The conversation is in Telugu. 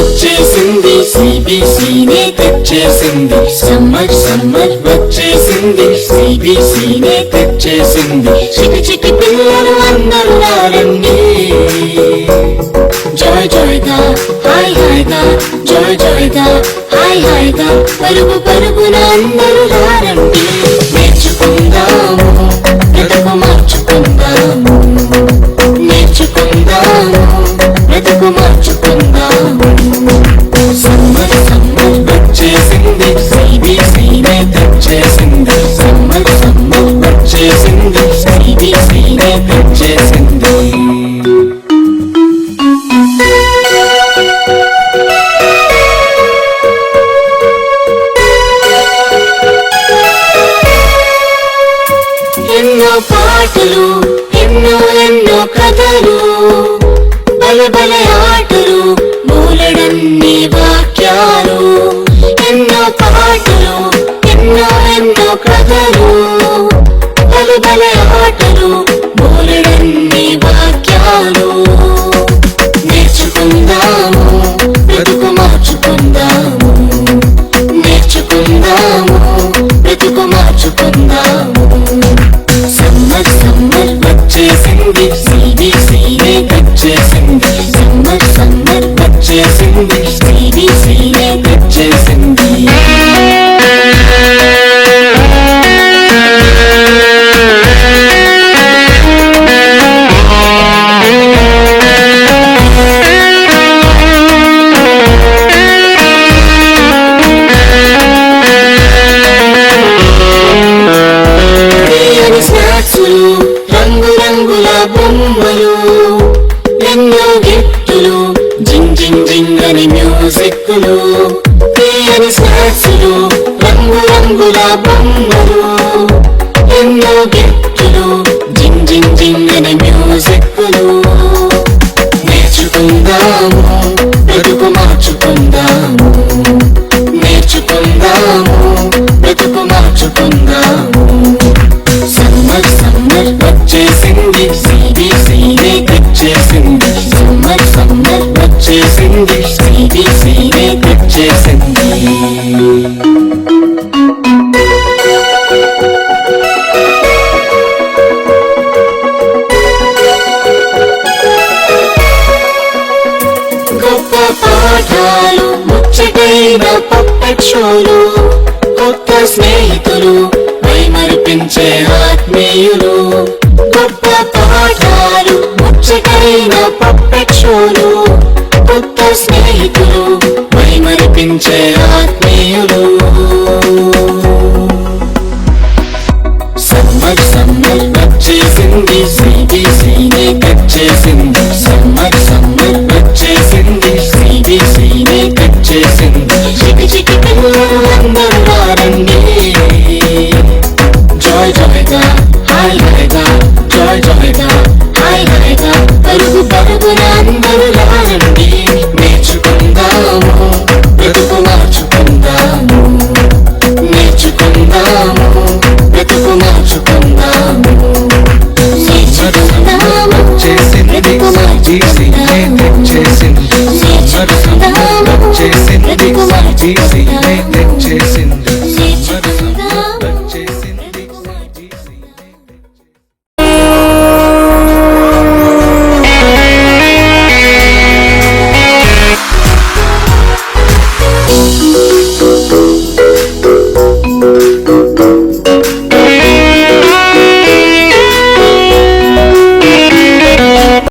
వచ్చేసింది సిబిసినే తెచ్చేసింది సమ్మర్ సమ్మర్ వచ్చేసింది సిబిసినే తెచ్చేసింది చిటి చిటి పిల్లలు అందరూ రండి జాయ్ జాయ్ గా హాయ్ హాయ్ గా జాయ్ జాయ్ గా హాయ్ హాయ్ గా పరుగు పరుగున అందరూ రండి నేర్చుకుందాము బ్రతుకు మార్చుకుందాము నేర్చుకుందాము బ్రతుకు మార్చుకుందాము సమ్మర్ సమ్మర్ వచ్చేసింది సిబిసినే తెచ్చేసింది సమ్మర్ సమ్మర్ వచ్చేసింది సిబిసినే తెచ్చేసింది ఎన్నో పాటలు ఎన్నో ఎన్నో కథలు బలె బలె ఆటలు మూలడన్ని వాక్యాలు ఎన్నో పాటలు ఎన్నో ఎన్నో కథలు బలె బలె ఆటలు మూలడన్ని వాక్యాలు నేర్చుకుందాము బ్రతుకు మార్చుకుందాము నేర్చుకుందాము బ్రతుకు మార్చుకుందాము సమ్మర్ సమ్మర్ వచ్చేసింది సిబిసినే తెచ్చేసింది సమ్మర్ సమ్మర్ వచ్చేసింది సిబిసినే తెచ్చేసింది రంగు రంగుల బొమ్మలు ఎన్నో గిఫ్టులు జింగ్ జింగ్ జింగ్ అని మ్యూజిక్లు తీయని స్నాక్సులు రంగు రంగుల బొమ్మలు ఎన్నో గిఫ్టులు జింగ్ జింగ్ జింగ్ అని మ్యూజిక్లు నేర్చుకుందాము బ్రతుకు మార్చుకుందాము నేర్చుకుందాము బ్రతుకు మార్చుకుందాము సమ్మర్ సమ్మర్ వచ్చేసింది సిబిసినే తెచ్చేసింది సమ్మర్ సమ్మర్ వచ్చేసింది సిబిసినే తెచ్చేసింది గొప్ప పాఠాలు ముచ్చటైన పప్పెట్ షోలు కొత్త స్నేహితులు మైమరిపించే ఆత్మీయులు గొప్ప పాఠాలు ముచ్చటైన పప్పెట్ షోలు కొత్త స్నేహితులు మైమరిపించే ఆత్మీయులు సమ్మర్ సమ్మర్ వచ్చేసింది సిబిసినే తెచ్చేసింది సమ్మర్ సమ్మర్ వచ్చేసింది సిబిసినే తెచ్చేసింది చిటి చిటి పిల్లలు అందరూ రండి జాయ్ జాయ్ గా హాయ్ హాయ్ గా జాయ్ జాయ్ గా హాయ్ హాయ్ గా పరుగు పరుగున అందరూ రండి నేర్చుకుందాము బ్రతుకు మార్చుకుందాము నేర్చుకుందాము బ్రతుకు మార్చుకుందాము నేర్చుకుందాము బ్రతుకు మార్చుకుందాము వచ్చేసింది